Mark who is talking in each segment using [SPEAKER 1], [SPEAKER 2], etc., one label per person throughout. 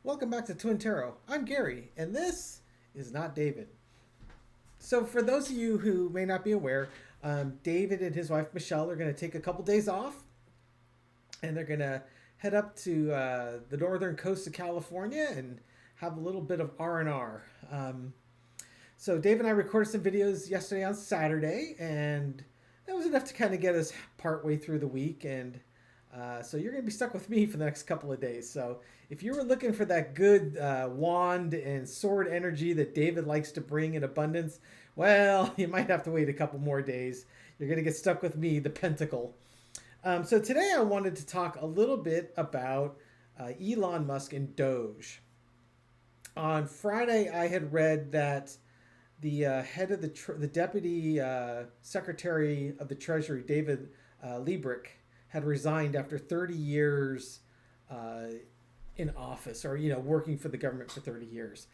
[SPEAKER 1] Welcome back to Twin Tarot. I'm Gary, and this is not David. So, for those of you who may not be aware, David and his wife Michelle are going to take a couple days off, and they're going to head up to the northern coast of California and have a little bit of R&R. So, Dave and I recorded some videos yesterday on Saturday, and that was enough to kind of get us partway through the week. And so you're going to be stuck with me for the next couple of days. So if you were looking for that good wand and sword energy that David likes to bring in abundance, well, you might have to wait a couple more days. You're going to get stuck with me, the Pentacle. So today I wanted to talk a little bit about Elon Musk and Doge. On Friday, I had read that the head of the deputy secretary of the Treasury, David Liebrick, had resigned after 30 years in office, or working for the government for 30 years.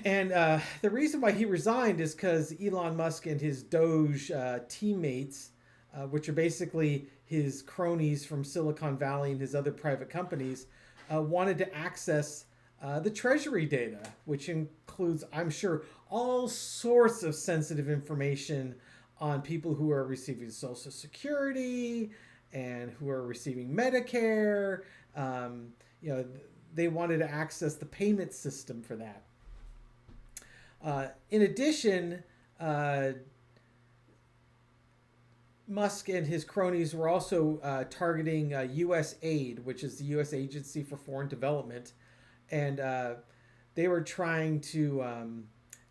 [SPEAKER 1] And the reason why he resigned is because Elon Musk and his Doge teammates, which are basically his cronies from Silicon Valley and his other private companies, wanted to access the Treasury data, which includes, I'm sure, all sorts of sensitive information on people who are receiving Social Security and who are receiving Medicare. They wanted to access the payment system for that. In addition, Musk and his cronies were also targeting U.S. aid, which is the U.S. Agency for Foreign Development, and they were trying to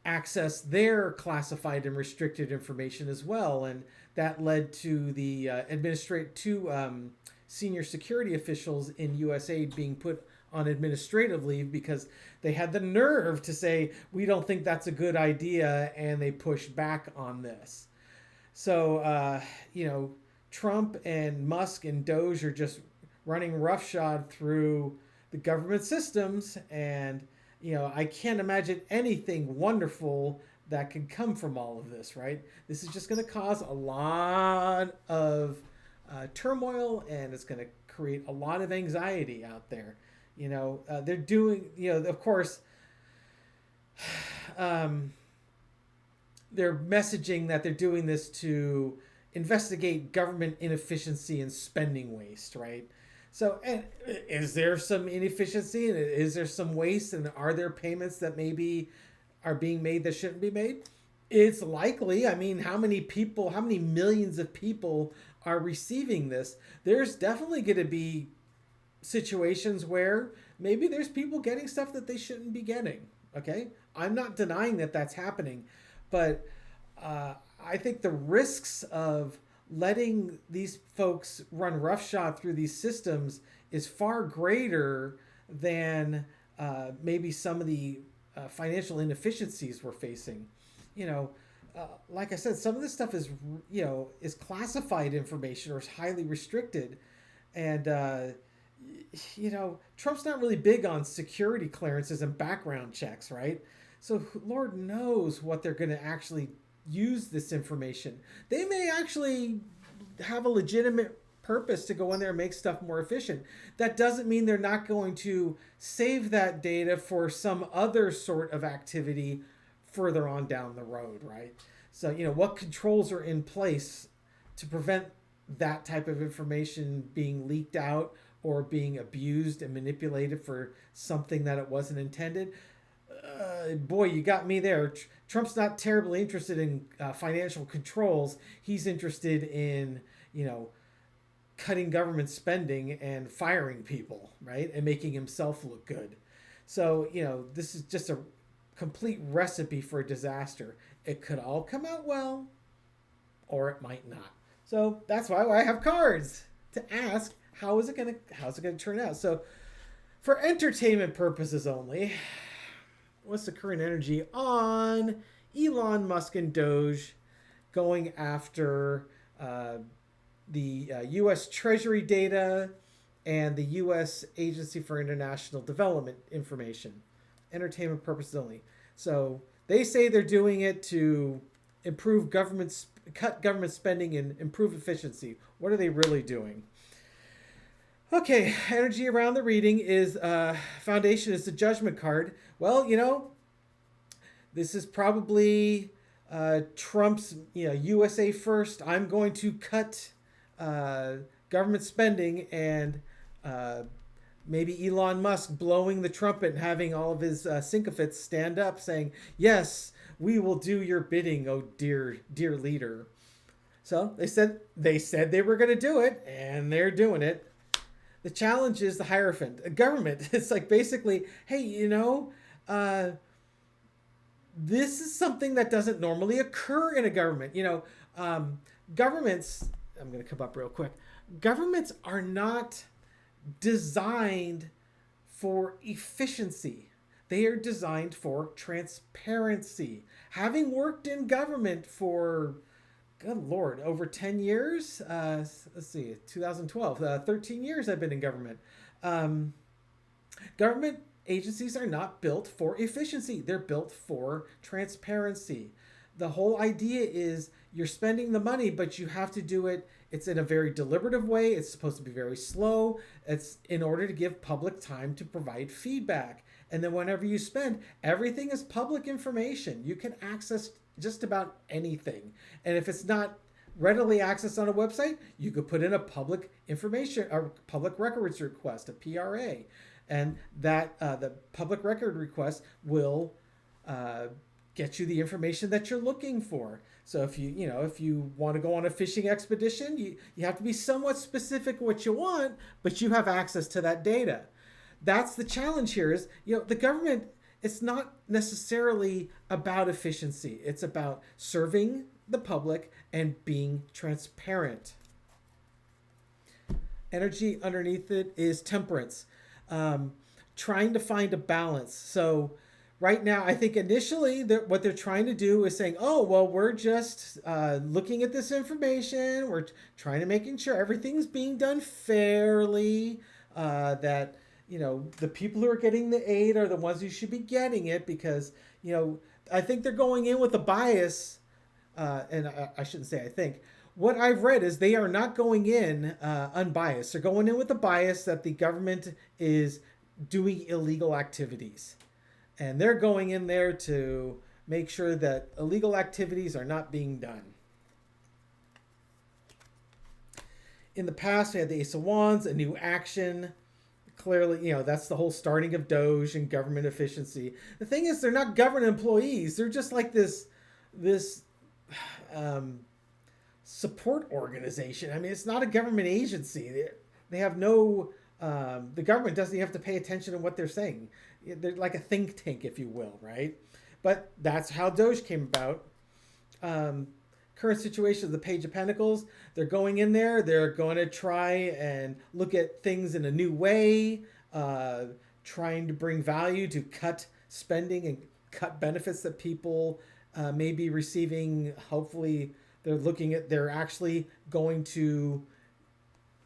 [SPEAKER 1] access their classified and restricted information as well, and that led to the two senior security officials in USAID being put on administrative leave because they had the nerve to say we don't think that's a good idea, and they pushed back on this. So Trump and Musk and Doge are just running roughshod through the government systems, and I can't imagine anything wonderful that can come from all of this, right? This is just going to cause a lot of turmoil, and it's going to create a lot of anxiety out there. They're doing, of course, they're messaging that they're doing this to investigate government inefficiency and spending waste, right? So, and is there some inefficiency, and is there some waste, and are there payments that maybe are being made that shouldn't be made? It's likely. I mean, how many millions of people are receiving this? There's definitely going to be situations where maybe there's people getting stuff that they shouldn't be getting. Okay, I'm not denying that that's happening, but I think the risks of letting these folks run roughshod through these systems is far greater than maybe some of the financial inefficiencies we're facing. Like I said, some of this stuff is classified information or is highly restricted, and Trump's not really big on security clearances and background checks, right? So Lord knows what they're going to actually use this information. They may actually have a legitimate purpose to go in there and make stuff more efficient. That doesn't mean they're not going to save that data for some other sort of activity further on down the road, right? So, what controls are in place to prevent that type of information being leaked out or being abused and manipulated for something that it wasn't intended? Boy, you got me there. Trump's not terribly interested in financial controls. He's interested in, cutting government spending and firing people, right? And making himself look good. So, this is just a complete recipe for a disaster. It could all come out well, or it might not. So that's why I have cards to ask how's it gonna turn out. So for entertainment purposes only, what's the current energy on Elon Musk and Doge going after the U.S. Treasury data and the U.S. Agency for International Development information? Entertainment purposes only. So they say they're doing it to cut government spending and improve efficiency. What are they really doing? Okay, energy around the reading is foundation is the judgment card. Well, this is probably Trump's, USA first. I'm going to cut uh, government spending, and uh, maybe Elon Musk blowing the trumpet and having all of his sycophants stand up saying, "Yes, we will do your bidding, oh dear leader." So they said they were going to do it, and they're doing it. The challenge is the hierophant, a government. It's like basically, hey, uh, this is something that doesn't normally occur in a government. Governments. I'm going to come up real quick. Governments are not designed for efficiency. They are designed for transparency. Having worked in government for, good Lord, over 10 years, let's see, 2012, 13 years I've been in government. Um, Government agencies are not built for efficiency, they're built for transparency. The whole idea is you're spending the money, but you have to do it. It's in a very deliberative way. It's supposed to be very slow. It's in order to give public time to provide feedback. And then whenever you spend, everything is public information. You can access just about anything. And if it's not readily accessed on a website, you could put in a public information or public records request, a PRA, and that the public record request will uh, get you the information that you're looking for. So if you want to go on a fishing expedition, you have to be somewhat specific what you want, but you have access to that data. That's the challenge here is, the government, it's not necessarily about efficiency. It's about serving the public and being transparent. Energy underneath it is temperance, um, trying to find a balance. So right now, I think initially what they're trying to do is saying, oh, well, we're just looking at this information. We're trying to making sure everything's being done fairly, that, the people who are getting the aid are the ones who should be getting it because, I think they're going in with a bias, and I shouldn't say I think. What I've read is they are not going in unbiased. They're going in with the bias that the government is doing illegal activities. And they're going in there to make sure that illegal activities are not being done. In the past, we had the Ace of Wands, a new action. Clearly, that's the whole starting of Doge and government efficiency. The thing is, they're not government employees. They're just like this um, support organization. I mean, it's not a government agency. They have no. The government doesn't even have to pay attention to what they're saying. They're like a think tank, if you will, right? But that's how Doge came about. Current situation of the Page of Pentacles. They're going in there. They're going to try and look at things in a new way, trying to bring value to cut spending and cut benefits that people may be receiving. Hopefully, they're actually going to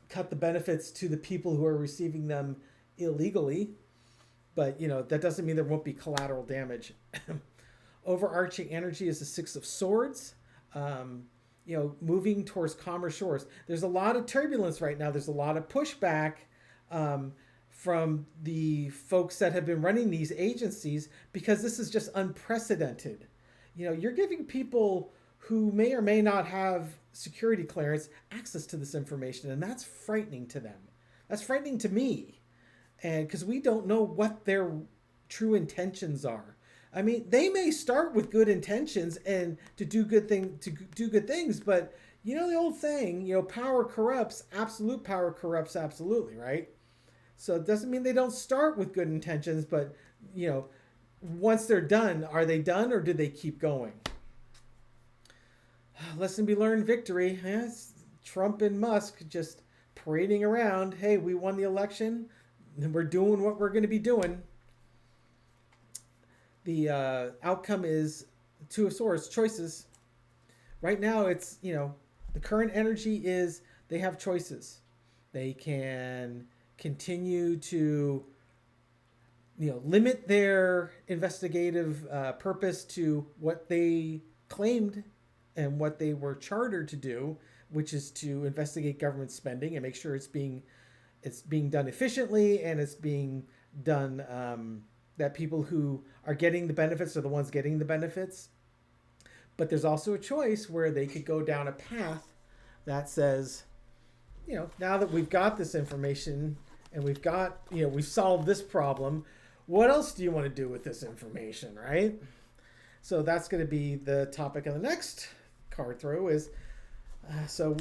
[SPEAKER 1] cut the benefits to the people who are receiving them illegally. But, that doesn't mean there won't be collateral damage. Overarching energy is the Six of Swords. Moving towards calmer shores. There's a lot of turbulence right now. There's a lot of pushback from the folks that have been running these agencies because this is just unprecedented. You're giving people who may or may not have security clearance access to this information, and that's frightening to them. That's frightening to me, and because we don't know what their true intentions are. I mean, they may start with good intentions and to do good things, but the old saying, power corrupts. Absolute power corrupts absolutely, right? So it doesn't mean they don't start with good intentions, but once they're done, are they done or do they keep going? Lesson be learned, victory. Yes, Trump and Musk just parading around. Hey, we won the election, and we're doing what we're going to be doing. The outcome is Two of Swords, choices. Right now, it's, the current energy is they have choices. They can continue to, limit their investigative purpose to what they claimed and what they were chartered to do, which is to investigate government spending and make sure it's being it's being done efficiently, and it's being done that people who are getting the benefits are the ones getting the benefits. But there's also a choice where they could go down a path that says, now that we've got this information and we've got, we've solved this problem, what else do you want to do with this information, right? So that's going to be the topic of the next card throw is, so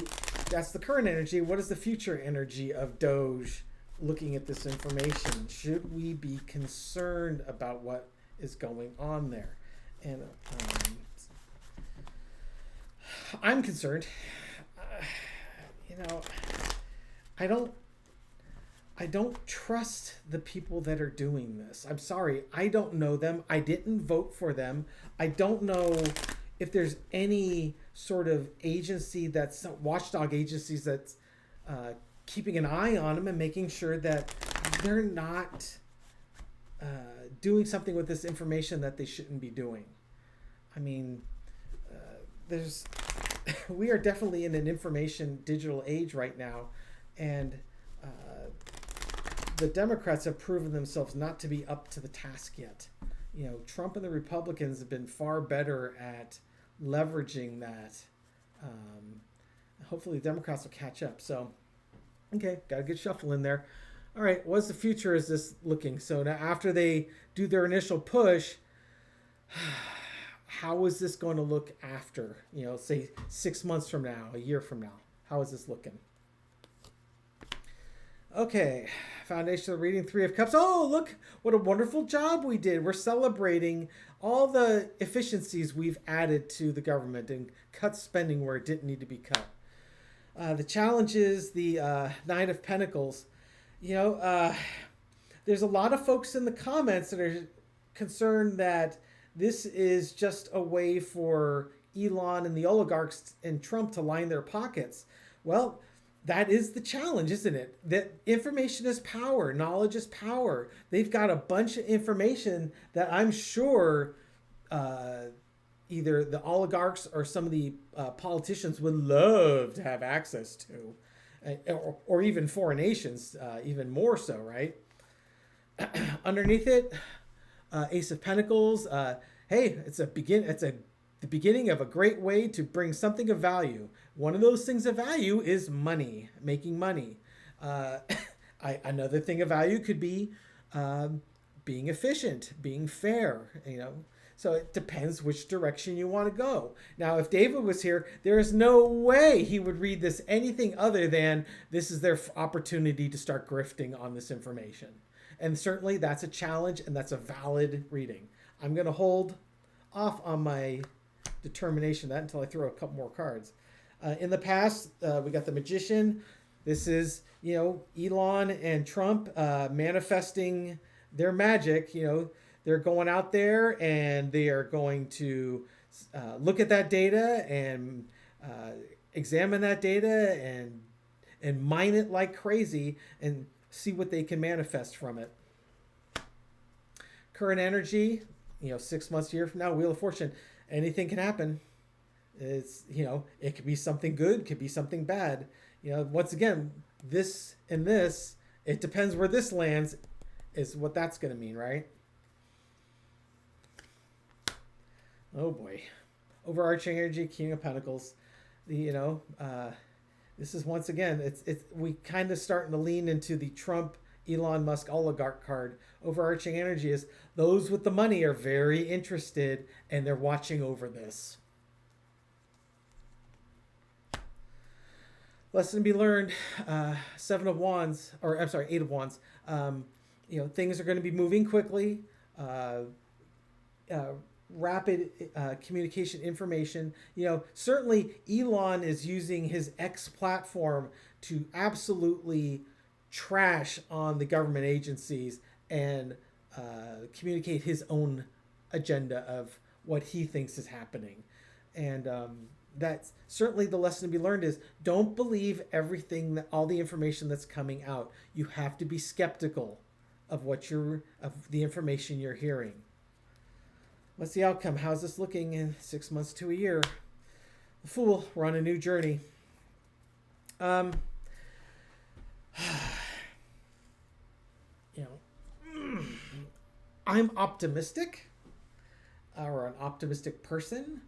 [SPEAKER 1] that's the current energy. What is the future energy of Doge looking at this information? Should we be concerned about what is going on there? And I'm concerned. I don't trust the people that are doing this. I'm sorry. I don't know them. I didn't vote for them. I don't know if there's any sort of agency that's watchdog agencies that's keeping an eye on them and making sure that they're not doing something with this information that they shouldn't be doing. I mean, we are definitely in an information digital age right now, and the Democrats have proven themselves not to be up to the task yet. Trump and the Republicans have been far better at leveraging that. Hopefully the Democrats will catch up. So, okay, got a good shuffle in there. All right, what's the future is this looking? So now after they do their initial push, how is this going to look after, say 6 months from now, a year from now? How is this looking? Okay, foundation of the reading, 3 of Cups. Oh, look, what a wonderful job we did. We're celebrating all the efficiencies we've added to the government and cut spending where it didn't need to be cut. The challenge is the Nine of Pentacles. There's a lot of folks in the comments that are concerned that this is just a way for Elon and the oligarchs and Trump to line their pockets. Well, that is the challenge, isn't it? That information is power. Knowledge is power. They've got a bunch of information that I'm sure either the oligarchs or some of the politicians would love to have access to, or even foreign nations, even more so, right? Underneath it, Ace of Pentacles. Hey, it's the beginning of a great way to bring something of value. One of those things of value is money, making money. Another thing of value could be being efficient, being fair, So it depends which direction you want to go. Now, if David was here, there is no way he would read this anything other than this is their opportunity to start grifting on this information. And certainly that's a challenge, and that's a valid reading. I'm going to hold off on my determination of that until I throw a couple more cards. In the past, we got the Magician. This is, Elon and Trump manifesting their magic. They're going out there and they are going to look at that data and examine that data and mine it like crazy and see what they can manifest from it. Current energy, 6 months, a year from now, Wheel of Fortune, anything can happen. It's, it could be something good, could be something bad. Once again, this and this, it depends where this lands is what that's going to mean, right? Oh boy. Overarching energy, King of Pentacles. This is once again, we kind of starting to lean into the Trump, Elon Musk oligarch card. Overarching energy is those with the money are very interested and they're watching over this. Lesson to be learned, 7 of Wands, or I'm sorry, 8 of Wands. Things are going to be moving quickly. Rapid communication information. Certainly Elon is using his X platform to absolutely trash on the government agencies and communicate his own agenda of what he thinks is happening. And that's certainly the lesson to be learned is don't believe everything, all the information that's coming out. You have to be skeptical of of the information you're hearing. What's the outcome? How's this looking in 6 months to a year? The Fool, we're on a new journey. you know, I'm optimistic, or an optimistic person.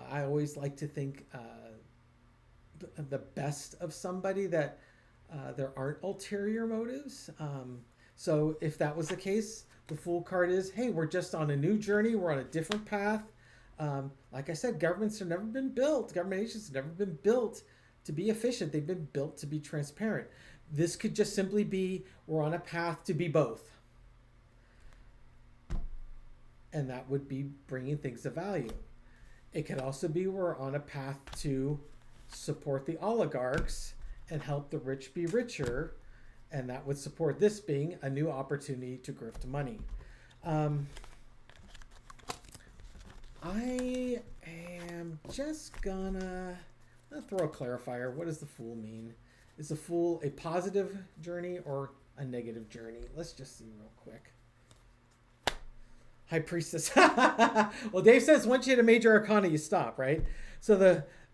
[SPEAKER 1] I always like to think the best of somebody, that there aren't ulterior motives. So if that was the case, the fool card is, hey, we're just on a new journey. We're on a different path. Like I said, government agencies have never been built to be efficient. They've been built to be transparent. This could just simply be, we're on a path to be both. And that would be bringing things of value. It could also be, we're on a path to support the oligarchs and help the rich be richer. And that would support this being a new opportunity to grift money. I am just gonna throw a clarifier. What does the fool mean? Is the fool a positive journey or a negative journey? Let's just see real quick. High Priestess. Well, Dave says once you hit a major arcana, you stop, right? So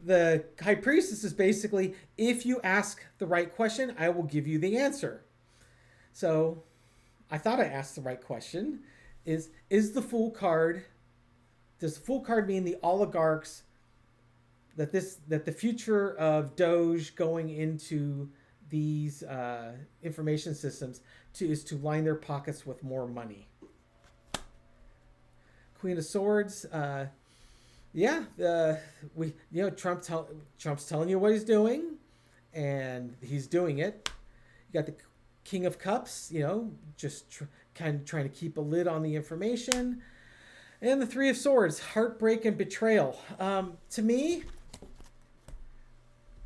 [SPEAKER 1] the High Priestess is basically, if you ask the right question, I will give you the answer. So I thought I asked the right question. Is the Fool card, does the Fool card mean the oligarchs, that the future of Doge going into these information systems is to line their pockets with more money? Queen of Swords, Trump's telling you what he's doing, and he's doing it. You got the King of Cups, just kind of trying to keep a lid on the information, and the Three of Swords, heartbreak and betrayal. To me,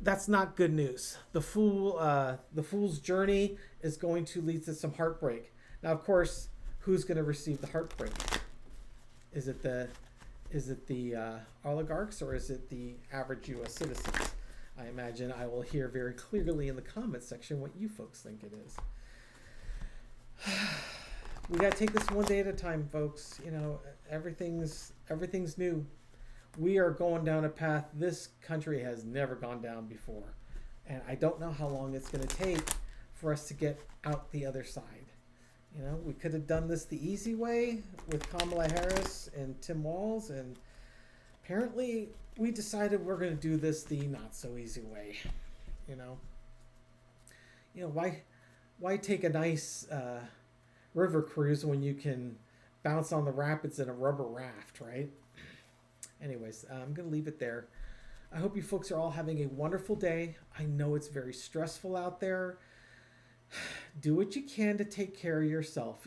[SPEAKER 1] that's not good news. The fool's journey is going to lead to some heartbreak. Now, of course, who's going to receive the heartbreak? Is it the oligarchs, or is it the average U.S. citizens? I imagine I will hear very clearly in the comments section what you folks think it is. We got to take this one day at a time, folks. Everything's new. We are going down a path this country has never gone down before. And I don't know how long it's going to take for us to get out the other side. We could have done this the easy way with Kamala Harris and Tim Walz, and apparently we decided we're going to do this the not so easy way. Why take a nice river cruise when you can bounce on the rapids in a rubber raft, right? Anyways, I'm going to leave it there. I hope you folks are all having a wonderful day. I know it's very stressful out there. Do what you can to take care of yourself.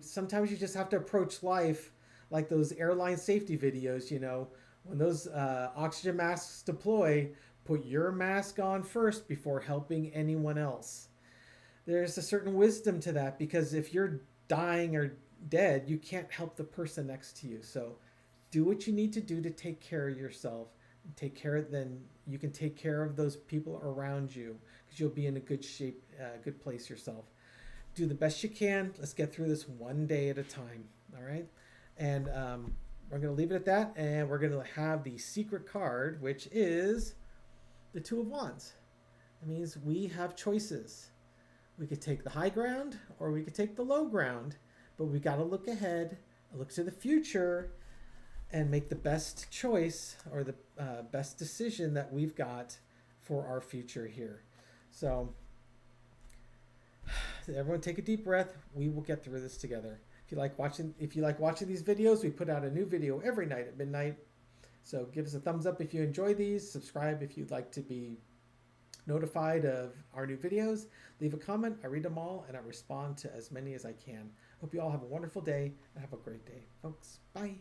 [SPEAKER 1] Sometimes you just have to approach life like those airline safety videos. When those oxygen masks deploy, put your mask on first before helping anyone else. There's a certain wisdom to that, because if you're dying or dead, you can't help the person next to you. So do what you need to do to take care of yourself. Then you can take care of those people around you, because you'll be in a good shape, good place yourself. Do the best you can. Let's get through this one day at a time. All right. And we're going to leave it at that. And we're going to have the secret card, which is the Two of Wands. That means we have choices. We could take the high ground, or we could take the low ground, but we got to look ahead, look to the future, and make the best choice, or the best decision that we've got for our future here. So everyone take a deep breath. We will get through this together. If you like watching these videos, we put out a new video every night at midnight. So give us a thumbs up if you enjoy these. Subscribe if you'd like to be notified of our new videos. Leave a comment. I read them all, and I respond to as many as I can. Hope you all have a wonderful day, and have a great day, folks. Bye.